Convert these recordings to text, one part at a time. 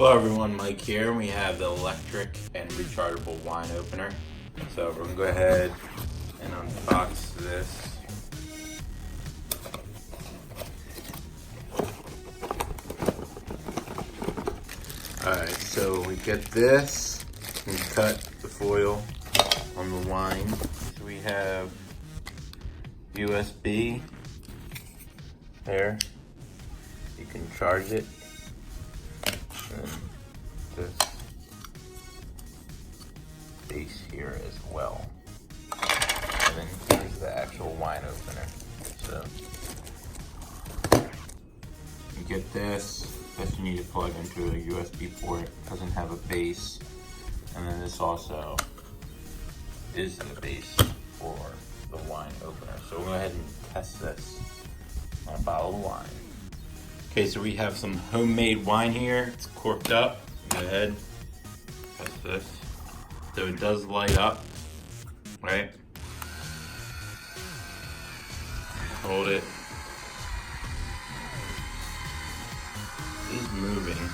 Hello everyone, Mike here. We have the electric and rechargeable wine opener. So we're going to go ahead and unbox this. Alright, so we get this, we cut the foil on the wine. So we have USB there, you can charge it. And this base here as well. And then here's the actual wine opener. So you get this you need to plug into a USB port. It doesn't have a base. And then this also is the base for the wine opener. So we'll go ahead and test this on a bottle of wine. Okay, so we have some homemade wine here. It's corked up. Go ahead, test this. So it does light up, right? Hold it. It is moving.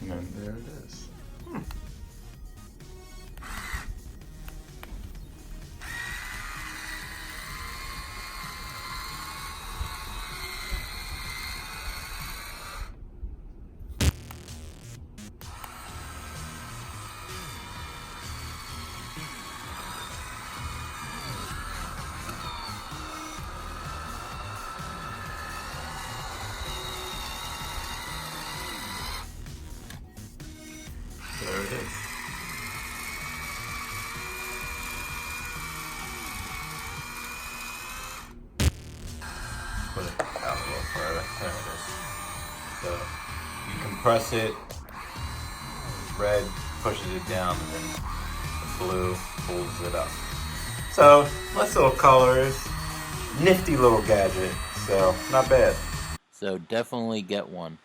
And there it is. There it is. Put it out a little further. There it is. So you compress it. Red pushes it down, and then the blue pulls it up. So nice little colors. Nifty little gadget. So not bad. So definitely get one.